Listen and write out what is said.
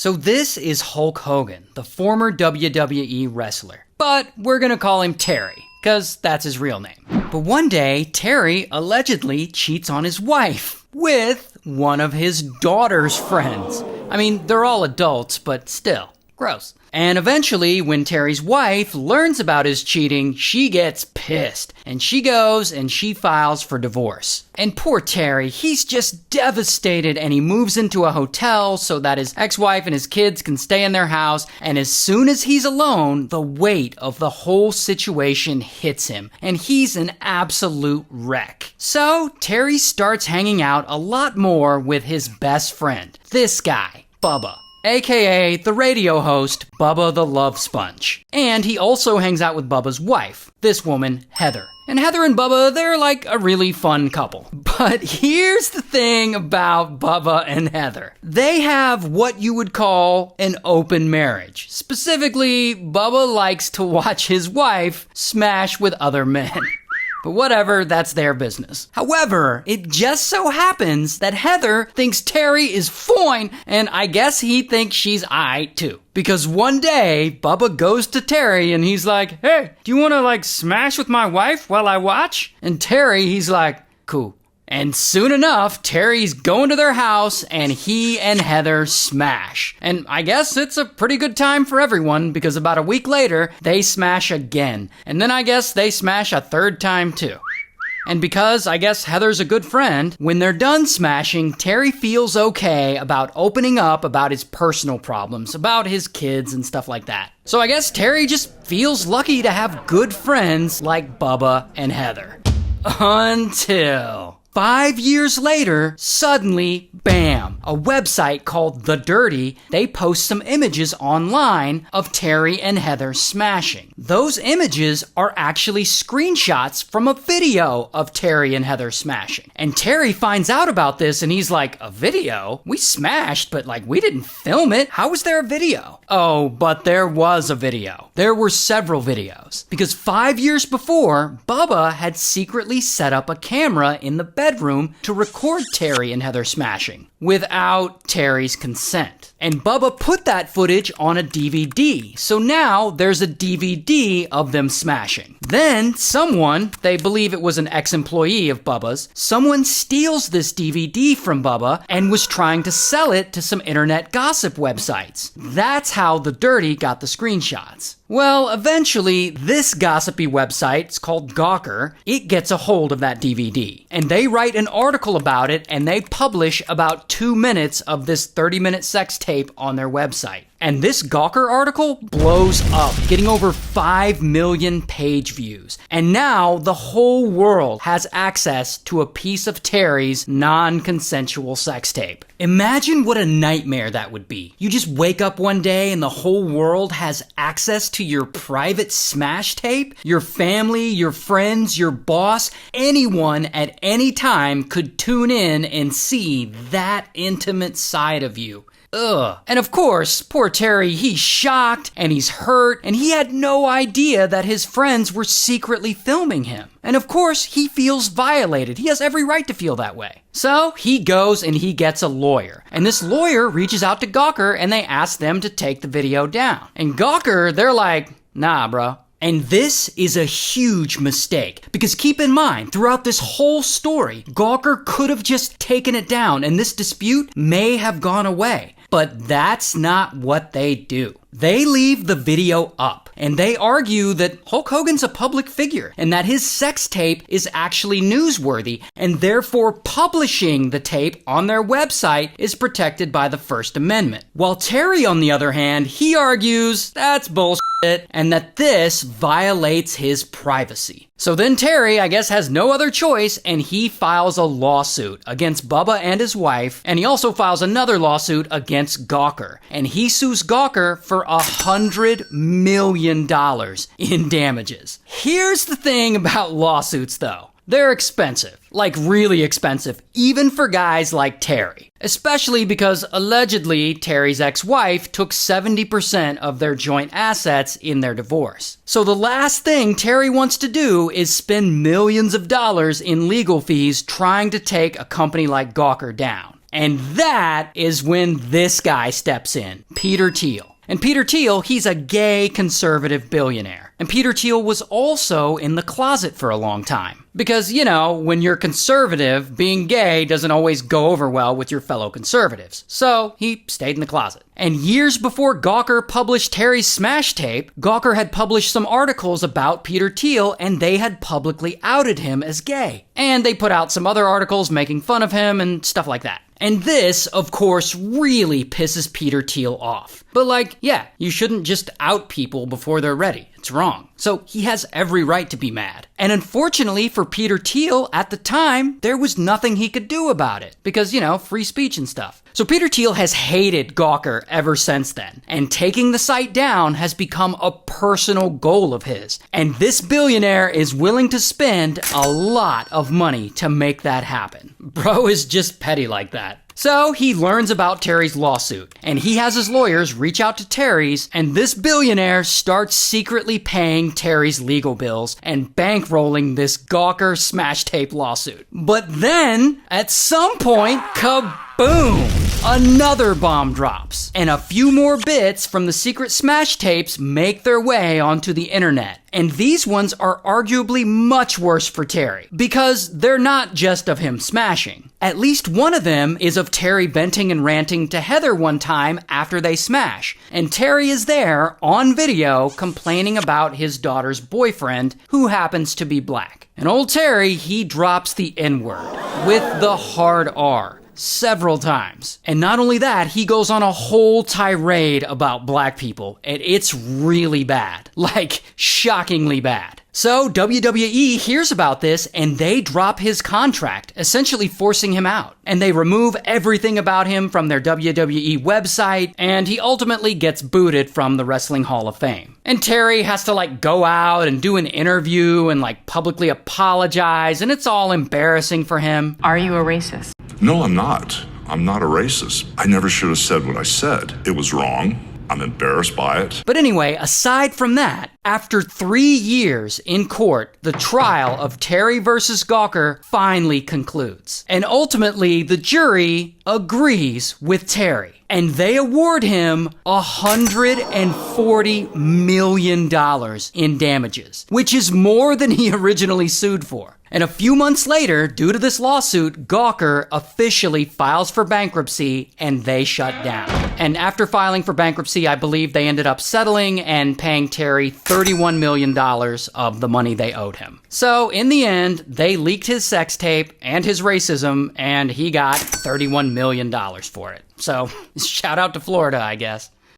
So this is Hulk Hogan, the former WWE wrestler. But we're gonna call him Terry, because that's his real name. But one day, Terry allegedly cheats on his wife with one of his daughter's friends. I mean, they're all adults, but still, gross. And eventually, when Terry's wife learns about his cheating, she gets pissed. And she goes and she files for divorce. And poor Terry, he's just devastated, and he moves into a hotel so that his ex-wife and his kids can stay in their house. And as soon as he's alone, the weight of the whole situation hits him, and he's an absolute wreck. So Terry starts hanging out a lot more with his best friend, this guy, Bubba, aka the radio host, Bubba the Love Sponge. And he also hangs out with Bubba's wife, this woman, Heather. And Heather and Bubba, they're like a really fun couple. But here's the thing about Bubba and Heather. They have what you would call an open marriage. Specifically, Bubba likes to watch his wife smash with other men. But whatever, that's their business. However, it just so happens that Heather thinks Terry is fine, and I guess he thinks she's aight too. Because one day, Bubba goes to Terry and he's like, "Hey, do you wanna smash with my wife while I watch?" And Terry, he's like, "Cool." And soon enough, Terry's going to their house and he and Heather smash. And I guess it's a pretty good time for everyone, because about a week later, they smash again. And then I guess they smash a third time too. And because I guess Heather's a good friend, when they're done smashing, Terry feels okay about opening up about his personal problems, about his kids and stuff like that. So I guess Terry just feels lucky to have good friends like Bubba and Heather. Until 5 years later, suddenly, bam, a website called The Dirty, they post some images online of Terry and Heather smashing. Those images are actually screenshots from a video of Terry and Heather smashing. And Terry finds out about this and he's like, "A video? We smashed, but we didn't film it. How was there a video?" Oh, but there was a video. There were several videos. Because 5 years before, Bubba had secretly set up a camera in the bedroom to record Terry and Heather smashing without Terry's consent. And Bubba put that footage on a DVD. So now there's a DVD of them smashing. Then someone, they believe it was an ex-employee of Bubba's, someone steals this DVD from Bubba and was trying to sell it to some internet gossip websites. That's how The Dirty got the screenshots. Well, eventually, this gossipy website, it's called Gawker, it gets a hold of that DVD. And they write an article about it, and they publish about 2 minutes of this 30-minute sex tape on their website. And this Gawker article blows up, getting over 5 million page views. And now the whole world has access to a piece of Terry's non-consensual sex tape. Imagine what a nightmare that would be. You just wake up one day and the whole world has access to your private smash tape. Your family, your friends, your boss, anyone at any time could tune in and see that intimate side of you. Ugh. And of course, poor Terry, he's shocked and he's hurt and he had no idea that his friends were secretly filming him. And of course, he feels violated. He has every right to feel that way. So he goes and he gets a lawyer. And this lawyer reaches out to Gawker and they ask them to take the video down. And Gawker, they're like, "Nah, bro." And this is a huge mistake, because keep in mind, throughout this whole story, Gawker could have just taken it down and this dispute may have gone away. But that's not what they do. They leave the video up, and they argue that Hulk Hogan's a public figure, and that his sex tape is actually newsworthy, and therefore publishing the tape on their website is protected by the First Amendment. While Terry, on the other hand, he argues that's bullshit, and that this violates his privacy. So then Terry, I guess, has no other choice, and he files a lawsuit against Bubba and his wife, and he also files another lawsuit against Gawker. And he sues Gawker for $100 million in damages. Here's the thing about lawsuits, though. They're expensive, like really expensive, even for guys like Terry. Especially because allegedly Terry's ex-wife took 70% of their joint assets in their divorce. So the last thing Terry wants to do is spend millions of dollars in legal fees trying to take a company like Gawker down. And that is when this guy steps in. Peter Thiel. And Peter Thiel, he's a gay conservative billionaire. And Peter Thiel was also in the closet for a long time. Because, you know, when you're conservative, being gay doesn't always go over well with your fellow conservatives. So he stayed in the closet. And years before Gawker published Terry's smash tape, Gawker had published some articles about Peter Thiel, and they had publicly outed him as gay. And they put out some other articles making fun of him and stuff like that. And this, of course, really pisses Peter Thiel off. But like, yeah, you shouldn't just out people before they're ready. It's wrong. So he has every right to be mad. And unfortunately for Peter Thiel, at the time, there was nothing he could do about it. Because, you know, free speech and stuff. So Peter Thiel has hated Gawker ever since then. And taking the site down has become a personal goal of his. And this billionaire is willing to spend a lot of money to make that happen. Bro is just petty like that. So he learns about Terry's lawsuit, and he has his lawyers reach out to Terry's, and this billionaire starts secretly paying Terry's legal bills and bankrolling this Gawker smash tape lawsuit. But then, at some point, kaboom! Another bomb drops, and a few more bits from the secret smash tapes make their way onto the internet. And these ones are arguably much worse for Terry, because they're not just of him smashing. At least one of them is of Terry venting and ranting to Heather one time after they smash. And Terry is there, on video, complaining about his daughter's boyfriend, who happens to be black. And old Terry, he drops the N-word, with the hard R. Several times. And not only that, he goes on a whole tirade about black people, and it's really bad. Like, shockingly bad. So WWE hears about this, and they drop his contract, essentially forcing him out. And they remove everything about him from their WWE website, and he ultimately gets booted from the Wrestling Hall of Fame. And Terry has to go out and do an interview and publicly apologize, and it's all embarrassing for him. Are you a racist? No, I'm not. I'm not a racist. I never should have said what I said. It was wrong. I'm embarrassed by it. But anyway, aside from that, after 3 years in court, the trial of Terry versus Gawker finally concludes. And ultimately, the jury agrees with Terry. And they award him $140 million in damages, which is more than he originally sued for. And a few months later, due to this lawsuit, Gawker officially files for bankruptcy and they shut down. And after filing for bankruptcy, I believe they ended up settling and paying Terry $31 million of the money they owed him. So in the end, they leaked his sex tape and his racism, and he got $31 million for it. So shout out to Florida, I guess.